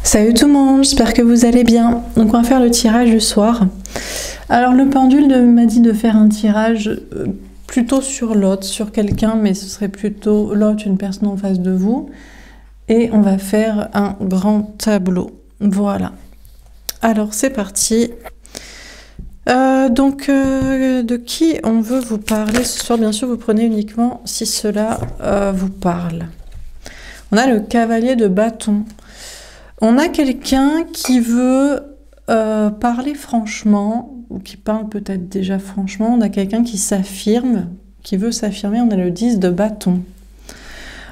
Salut tout le monde, j'espère que vous allez bien. Donc on va faire le tirage du soir. Alors le pendule m'a dit de faire un tirage plutôt sur l'autre, sur quelqu'un, mais ce serait plutôt l'autre, une personne en face de vous. Et on va faire un grand tableau. Voilà. Alors c'est parti. De qui on veut vous parler ce soir? Bien sûr, vous prenez uniquement si cela vous parle. On a le cavalier de bâton. On a quelqu'un qui veut parler franchement, ou qui parle peut-être déjà franchement. On a quelqu'un qui s'affirme, qui veut s'affirmer. On a le 10 de bâton.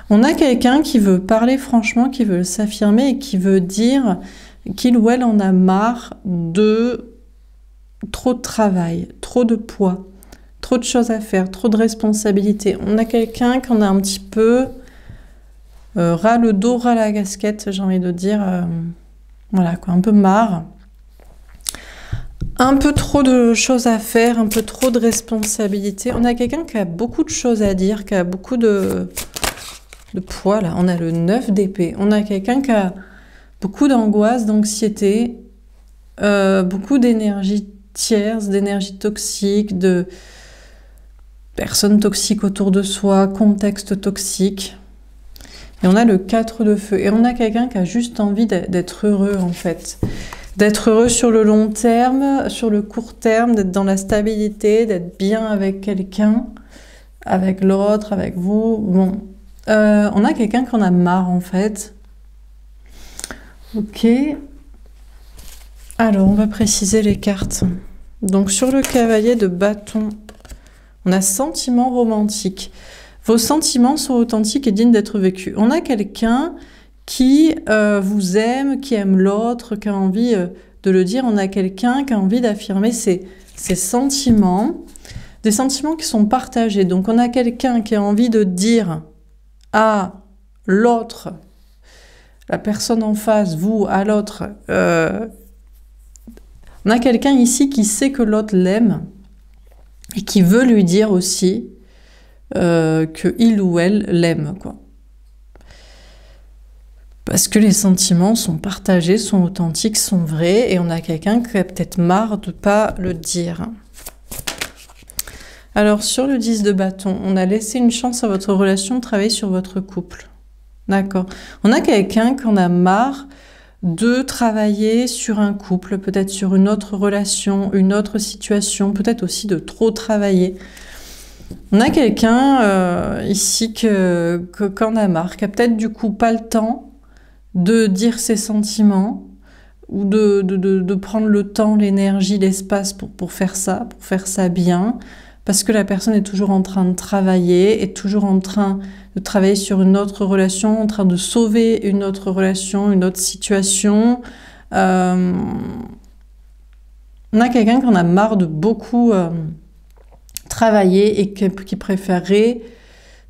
On a quelqu'un qui veut parler franchement, qui veut s'affirmer et qui veut dire qu'il ou elle en a marre de trop de travail, trop de poids, trop de choses à faire, trop de responsabilités. On a quelqu'un qui en a un petit peu ras le dos, ras la casquette, j'ai envie de dire, voilà quoi, un peu marre. Un peu trop de choses à faire, un peu trop de responsabilités. On a quelqu'un qui a beaucoup de choses à dire, qui a beaucoup de poids, là. On a le 9 d'épée. On a quelqu'un qui a beaucoup d'angoisse, d'anxiété, beaucoup d'énergie tierce, d'énergie toxique, de personnes toxiques autour de soi, contexte toxique. Et on a le 4 de feu. Et on a quelqu'un qui a juste envie d'être heureux, en fait. D'être heureux sur le long terme, sur le court terme, d'être dans la stabilité, d'être bien avec quelqu'un, avec l'autre, avec vous. Bon. On a quelqu'un qui en a marre, en fait. Ok. Alors, on va préciser les cartes. Donc, sur le cavalier de bâton, on a sentiment romantique. Vos sentiments sont authentiques et dignes d'être vécus. On a quelqu'un qui vous aime, qui aime l'autre, qui a envie de le dire. On a quelqu'un qui a envie d'affirmer ses sentiments, des sentiments qui sont partagés. Donc, on a quelqu'un qui a envie de dire à l'autre, la personne en face, vous, à l'autre, on a quelqu'un ici qui sait que l'autre l'aime et qui veut lui dire aussi qu'il ou elle l'aime, quoi. Parce que les sentiments sont partagés, sont authentiques, sont vrais, et on a quelqu'un qui a peut-être marre de ne pas le dire. Alors, sur le 10 de bâton, on a laissé une chance à votre relation de travailler sur votre couple. D'accord. On a quelqu'un qui en a marre de travailler sur un couple, peut-être sur une autre relation, une autre situation, peut-être aussi de trop travailler. On a quelqu'un ici qu'en a marre, qui a peut-être du coup pas le temps de dire ses sentiments ou de prendre le temps, l'énergie, l'espace pour faire ça bien, parce que la personne est toujours en train de travailler, est toujours en train de travailler sur une autre relation, en train de sauver une autre relation, une autre situation. On a quelqu'un qui en a marre de beaucoup travailler et qui préférerait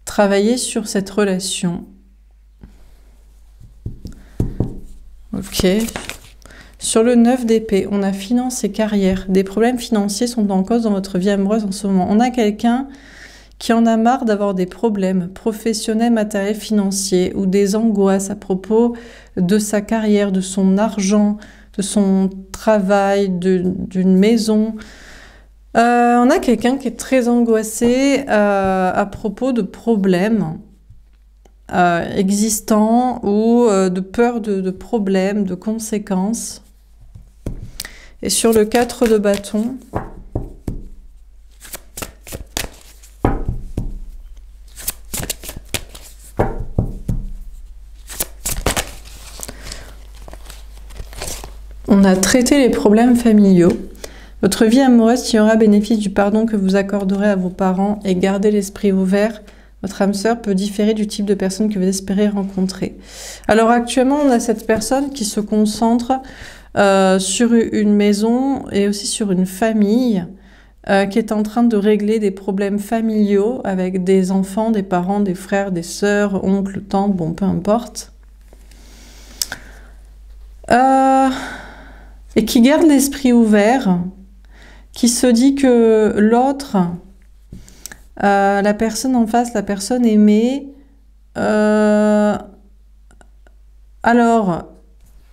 travailler sur cette relation. Ok. Sur le 9 d'épée, on a finance et carrière. Des problèmes financiers sont en cause dans votre vie amoureuse en ce moment. On a quelqu'un qui en a marre d'avoir des problèmes professionnels, matériels, financiers ou des angoisses à propos de sa carrière, de son argent, de son travail, d'une maison. On a quelqu'un qui est très angoissé à propos de problèmes existants ou de peur de problèmes, de conséquences. Et sur le 4 de bâton, on a traité les problèmes familiaux. Votre vie amoureuse tirera bénéfice du pardon que vous accorderez à vos parents et gardez l'esprit ouvert. Votre âme sœur peut différer du type de personne que vous espérez rencontrer. Alors actuellement, on a cette personne qui se concentre sur une maison et aussi sur une famille qui est en train de régler des problèmes familiaux avec des enfants, des parents, des frères, des sœurs, oncles, tantes, bon, peu importe. Et qui garde l'esprit ouvert, qui se dit que l'autre, la personne en face, la personne aimée, alors,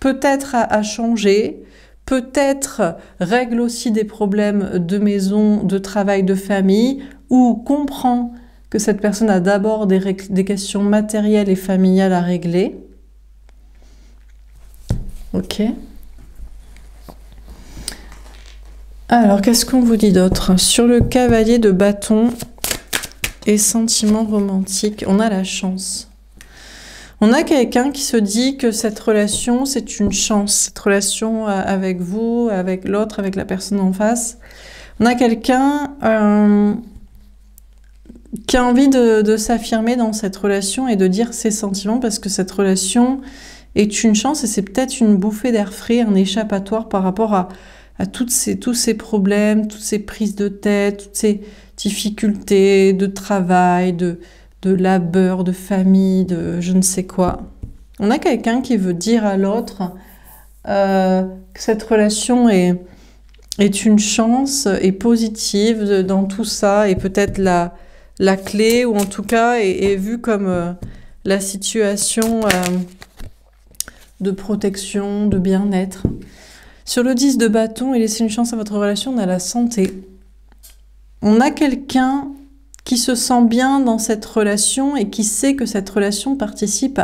peut-être à changer, peut-être règle aussi des problèmes de maison, de travail, de famille, ou comprend que cette personne a d'abord des questions matérielles et familiales à régler. Ok. Alors, qu'est-ce qu'on vous dit d'autre? Sur le cavalier de bâton et sentiments romantiques, on a la chance. On a quelqu'un qui se dit que cette relation, c'est une chance. Cette relation avec vous, avec l'autre, avec la personne en face. On a quelqu'un qui a envie de s'affirmer dans cette relation et de dire ses sentiments parce que cette relation est une chance et c'est peut-être une bouffée d'air frais, un échappatoire par rapport à tous ces problèmes, toutes ces prises de tête, toutes ces difficultés de travail, de labeur, de famille, de je ne sais quoi. On a quelqu'un qui veut dire à l'autre que cette relation est une chance, est positive dans tout ça, et peut-être la clé, ou en tout cas est vue comme la situation de protection, de bien-être. Sur le 10 de bâton, et laisser une chance à votre relation, on a la santé. On a quelqu'un qui se sent bien dans cette relation et qui sait que cette relation participe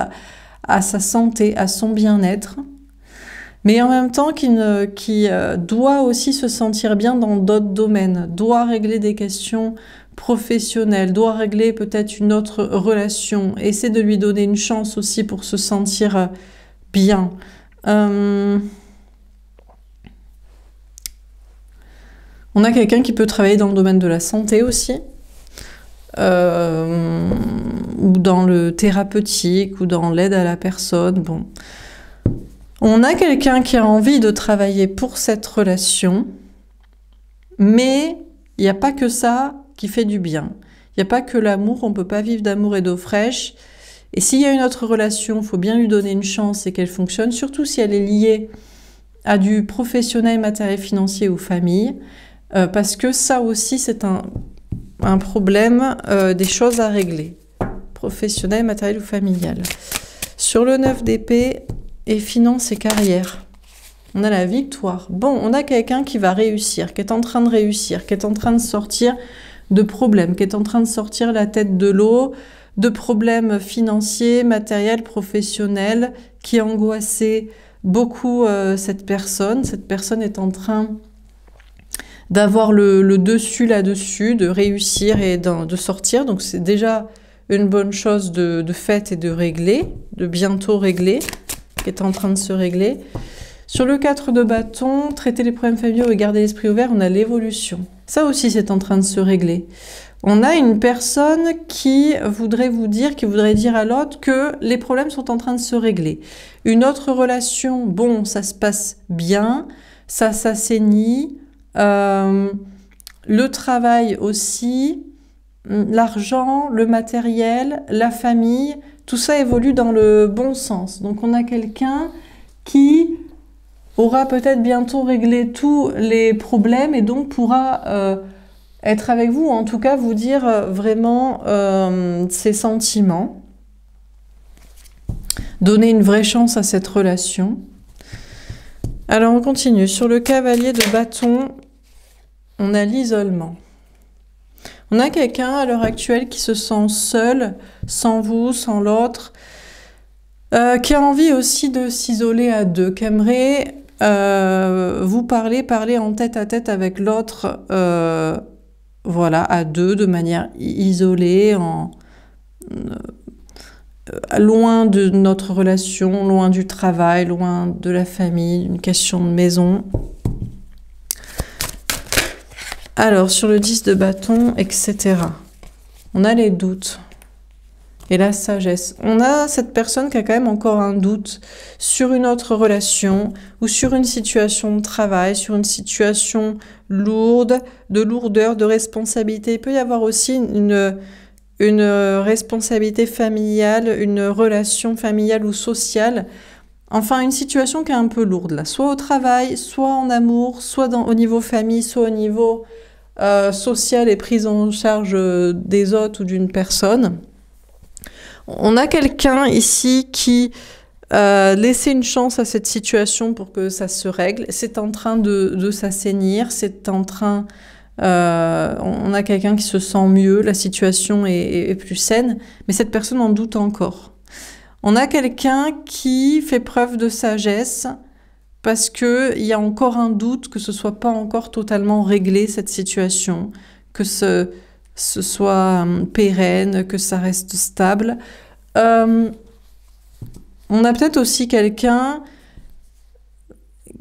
à sa santé, à son bien-être, mais en même temps qui doit aussi se sentir bien dans d'autres domaines, doit régler des questions professionnelles, doit régler peut-être une autre relation, essaie de lui donner une chance aussi pour se sentir bien. On a quelqu'un qui peut travailler dans le domaine de la santé aussi, ou dans le thérapeutique, ou dans l'aide à la personne. Bon. On a quelqu'un qui a envie de travailler pour cette relation, mais il n'y a pas que ça qui fait du bien. Il n'y a pas que l'amour, on ne peut pas vivre d'amour et d'eau fraîche. Et s'il y a une autre relation, il faut bien lui donner une chance et qu'elle fonctionne, surtout si elle est liée à du professionnel, matériel, financier ou famille. Parce que ça aussi, c'est un problème, des choses à régler. Professionnel, matériel ou familial. Sur le 9 d'épée et finances et carrière, on a la victoire. Bon, on a quelqu'un qui va réussir, qui est en train de réussir, qui est en train de sortir de problèmes, qui est en train de sortir la tête de l'eau, de problèmes financiers, matériels, professionnels, qui angoissait beaucoup cette personne. Cette personne est en train d'avoir le dessus là-dessus, de réussir et de sortir. Donc c'est déjà une bonne chose de fait et de régler, de bientôt régler, qui est en train de se régler. Sur le 4 de bâton, traiter les problèmes familiaux et garder l'esprit ouvert, on a l'évolution. Ça aussi, c'est en train de se régler. On a une personne qui voudrait vous dire, qui voudrait dire à l'autre que les problèmes sont en train de se régler. Une autre relation, bon, ça se passe bien, ça s'assainit. Le travail aussi, l'argent, le matériel, la famille, tout ça évolue dans le bon sens. Donc on a quelqu'un qui aura peut-être bientôt réglé tous les problèmes et donc pourra être avec vous, ou en tout cas vous dire vraiment ses sentiments, donner une vraie chance à cette relation. Alors on continue. Sur le cavalier de bâton, on a l'isolement. On a quelqu'un à l'heure actuelle qui se sent seul, sans vous, sans l'autre, qui a envie aussi de s'isoler à deux, qui aimerait vous parler en tête à tête avec l'autre, voilà, à deux, de manière isolée, loin de notre relation, loin du travail, loin de la famille, une question de maison. Alors, sur le 10 de bâton, etc. On a les doutes et la sagesse. On a cette personne qui a quand même encore un doute sur une autre relation ou sur une situation de travail, sur une situation lourde, de lourdeur, de responsabilité. Il peut y avoir aussi une responsabilité familiale, une relation familiale ou sociale. Enfin, une situation qui est un peu lourde, là. Soit au travail, soit en amour, soit au niveau famille, soit au niveau social et prise en charge des autres ou d'une personne. On a quelqu'un ici qui laissez une chance à cette situation pour que ça se règle. C'est en train de s'assainir, c'est en train... on a quelqu'un qui se sent mieux, la situation est plus saine, mais cette personne en doute encore. On a quelqu'un qui fait preuve de sagesse parce qu'il y a encore un doute que ce soit pas encore totalement réglé, cette situation, que ce soit pérenne, que ça reste stable. On a peut-être aussi quelqu'un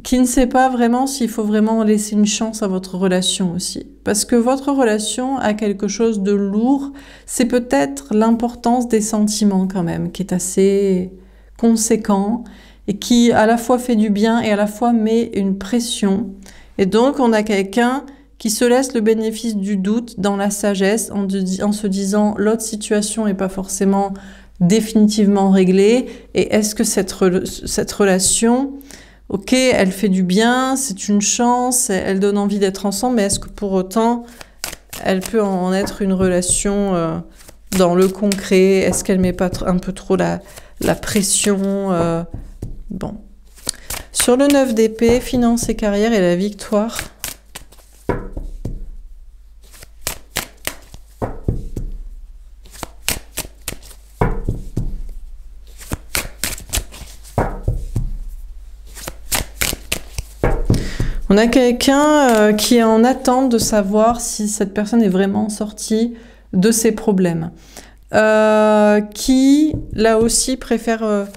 qui ne sait pas vraiment s'il faut vraiment laisser une chance à votre relation aussi. Parce que votre relation a quelque chose de lourd, c'est peut-être l'importance des sentiments quand même, qui est assez conséquent et qui à la fois fait du bien et à la fois met une pression. Et donc on a quelqu'un qui se laisse le bénéfice du doute dans la sagesse en se disant l'autre situation n'est pas forcément définitivement réglée et est-ce que cette relation... Ok, elle fait du bien, c'est une chance, elle donne envie d'être ensemble, mais est-ce que pour autant, elle peut en être une relation dans le concret? Est-ce qu'elle met pas un peu trop la pression Bon. Sur le 9 d'épée, finance et carrière et la victoire. On a quelqu'un qui est en attente de savoir si cette personne est vraiment sortie de ses problèmes. Qui, là aussi, préfère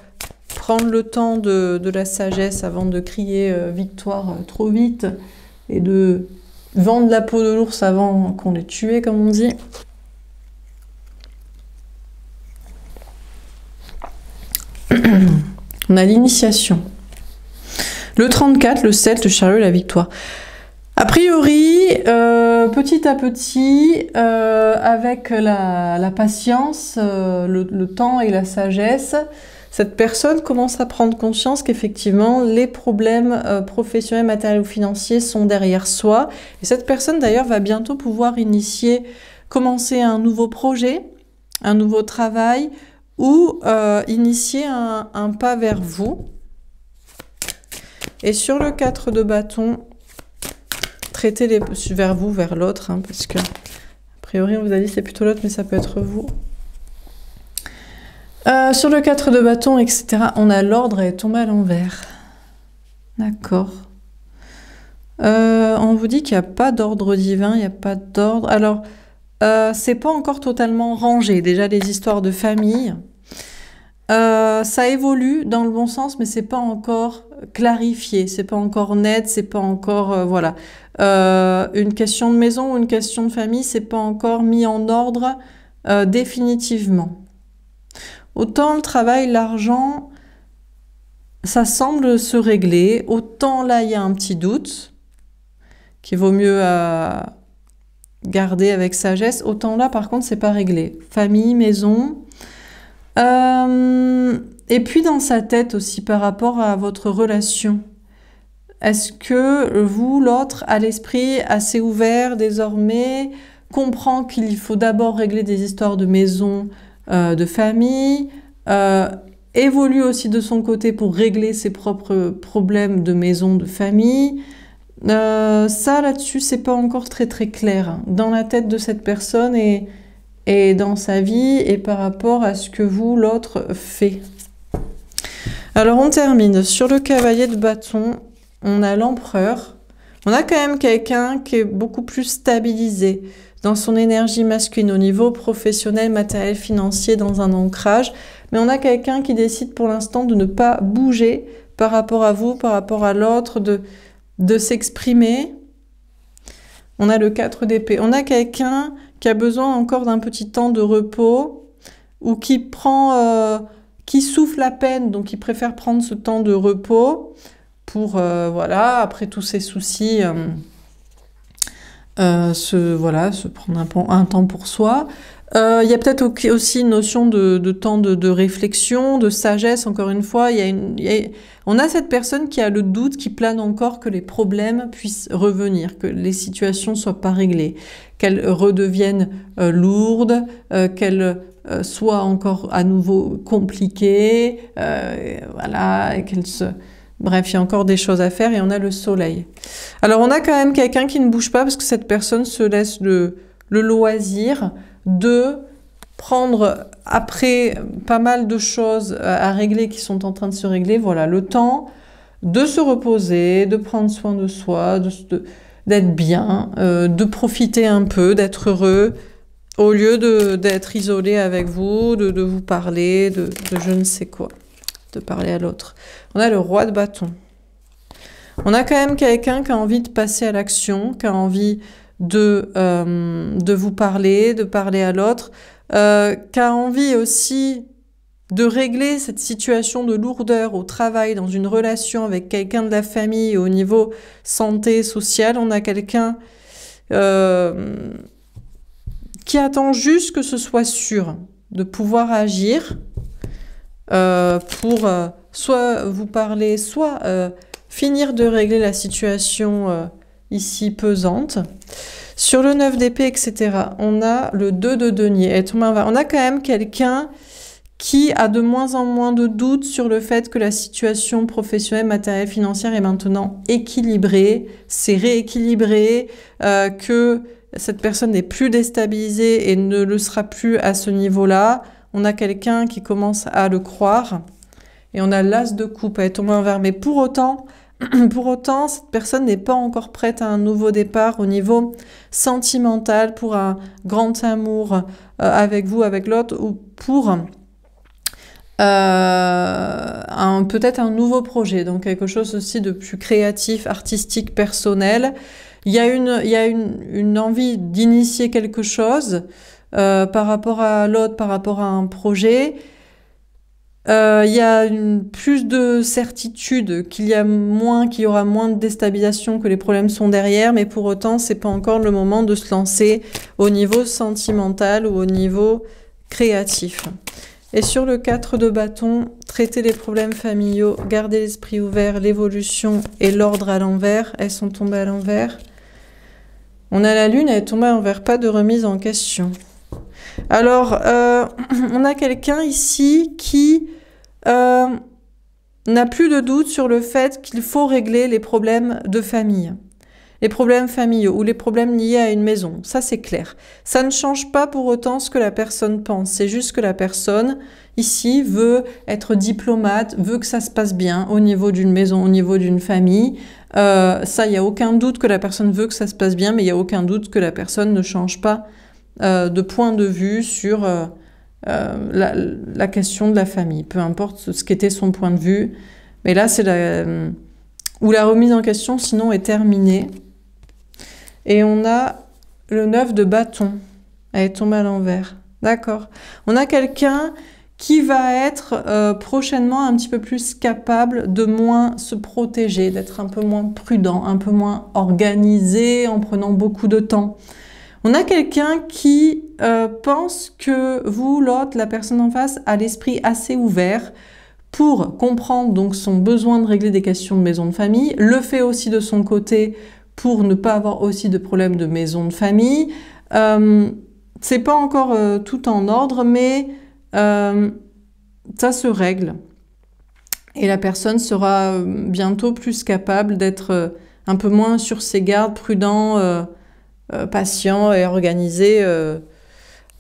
prendre le temps de la sagesse avant de crier victoire trop vite et de vendre la peau de l'ours avant qu'on l'ait tué, comme on dit. On a l'initiation. Le 34, le 7, le chariot, la victoire. A priori, petit à petit, avec la patience, le temps et la sagesse, cette personne commence à prendre conscience qu'effectivement, les problèmes professionnels, matériels ou financiers sont derrière soi. Et cette personne, d'ailleurs, va bientôt pouvoir commencer un nouveau projet, un nouveau travail, ou initier un pas vers vous. Et sur le 4 de bâton, traitez vers vous, vers l'autre, hein, parce que, a priori, on vous a dit c'est plutôt l'autre, mais ça peut être vous. Sur le 4 de bâton, etc., on a l'ordre est tombé à l'envers. D'accord. On vous dit qu'il n'y a pas d'ordre divin, il n'y a pas d'ordre. Alors, c'est pas encore totalement rangé. Déjà, les histoires de famille, ça évolue dans le bon sens, mais c'est pas encore clarifié, c'est pas encore net, c'est pas encore voilà. Une question de maison ou une question de famille, c'est pas encore mis en ordre définitivement. Autant le travail, l'argent, ça semble se régler, autant là il y a un petit doute qu'il vaut mieux garder avec sagesse, autant là par contre c'est pas réglé. Famille, maison. Et puis dans sa tête aussi par rapport à votre relation, est-ce que vous, l'autre, a l'esprit assez ouvert désormais, comprend qu'il faut d'abord régler des histoires de maison, de famille, évolue aussi de son côté pour régler ses propres problèmes de maison, de famille. Ça là-dessus c'est pas encore très clair dans la tête de cette personne et dans sa vie et par rapport à ce que vous, l'autre, fait. Alors on termine. Sur le cavalier de bâton, on a l'empereur. On a quand même quelqu'un qui est beaucoup plus stabilisé dans son énergie masculine au niveau professionnel, matériel, financier, dans un ancrage. Mais on a quelqu'un qui décide pour l'instant de ne pas bouger par rapport à vous, par rapport à l'autre, de s'exprimer. On a le 4 d'épée. On a quelqu'un qui a besoin encore d'un petit temps de repos ou qui souffle à peine, donc qui préfère prendre ce temps de repos pour, voilà, après tous ces soucis, se prendre un temps pour soi. Il y a peut-être aussi une notion de temps de réflexion, de sagesse, encore une fois. On a cette personne qui a le doute, qui plane encore que les problèmes puissent revenir, que les situations ne soient pas réglées, qu'elles redeviennent lourdes, qu'elles soit encore à nouveau compliquée, voilà, et qu'elle se... Bref, il y a encore des choses à faire et on a le soleil. Alors, on a quand même quelqu'un qui ne bouge pas parce que cette personne se laisse le loisir de prendre, après pas mal de choses à régler qui sont en train de se régler, voilà, le temps de se reposer, de prendre soin de soi, d'être bien, de profiter un peu, d'être heureux, au lieu d'être isolé avec vous, de vous parler, de je ne sais quoi, de parler à l'autre. On a le roi de bâton. On a quand même quelqu'un qui a envie de passer à l'action, qui a envie de vous parler, de parler à l'autre, qui a envie aussi de régler cette situation de lourdeur au travail, dans une relation avec quelqu'un de la famille, au niveau santé, social. On a quelqu'un qui attend juste que ce soit sûr de pouvoir agir pour soit vous parler, soit finir de régler la situation ici pesante. Sur le 9 d'épée, etc., on a le 2 de denier. On a quand même quelqu'un qui a de moins en moins de doutes sur le fait que la situation professionnelle, matérielle, financière est maintenant équilibrée, c'est rééquilibré, que cette personne n'est plus déstabilisée et ne le sera plus à ce niveau-là. On a quelqu'un qui commence à le croire. Et on a l'as de coupe, elle est tombée en vert. Mais pour autant, cette personne n'est pas encore prête à un nouveau départ au niveau sentimental, pour un grand amour avec vous, avec l'autre, ou pour peut-être un nouveau projet. Donc quelque chose aussi de plus créatif, artistique, personnel. Il y a une envie d'initier quelque chose par rapport à l'autre, par rapport à un projet. Il y a plus de certitude qu'il y aura moins de déstabilisation, que les problèmes sont derrière, mais pour autant, c'est pas encore le moment de se lancer au niveau sentimental ou au niveau créatif. Et sur le 4 de bâton, traiter les problèmes familiaux, garder l'esprit ouvert, l'évolution et l'ordre à l'envers. Elles sont tombées à l'envers. On a la lune, elle est tombée à l'envers, pas de remise en question. Alors, on a quelqu'un ici qui n'a plus de doute sur le fait qu'il faut régler les problèmes de famille. Les problèmes familiaux ou les problèmes liés à une maison, ça c'est clair. Ça ne change pas pour autant ce que la personne pense. C'est juste que la personne, ici, veut être diplomate, veut que ça se passe bien au niveau d'une maison, au niveau d'une famille. Ça, il n'y a aucun doute que la personne veut que ça se passe bien, mais il n'y a aucun doute que la personne ne change pas de point de vue sur la question de la famille. Peu importe ce qu'était son point de vue. Mais là, c'est où la remise en question, sinon, est terminée. Et on a le 9 de bâton. Elle est tombée à l'envers. D'accord. On a quelqu'un qui va être prochainement un petit peu plus capable de moins se protéger, d'être un peu moins prudent, un peu moins organisé, en prenant beaucoup de temps. On a quelqu'un qui pense que vous, l'autre, la personne en face, a l'esprit assez ouvert pour comprendre donc son besoin de régler des questions de maison de famille, le fait aussi de son côté pour ne pas avoir aussi de problème de maison de famille. C'est pas encore tout en ordre, mais ça se règle. Et la personne sera bientôt plus capable d'être un peu moins sur ses gardes, prudent, patient et organisé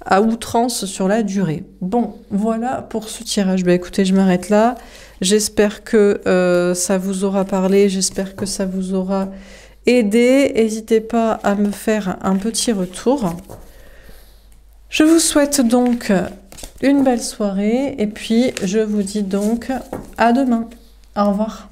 à outrance sur la durée. Bon, voilà pour ce tirage. Ben, écoutez, je m'arrête là. J'espère que ça vous aura parlé, j'espère que ça vous aura aidé. N'hésitez pas à me faire un petit retour. Je vous souhaite donc une belle soirée et puis je vous dis donc à demain. Au revoir.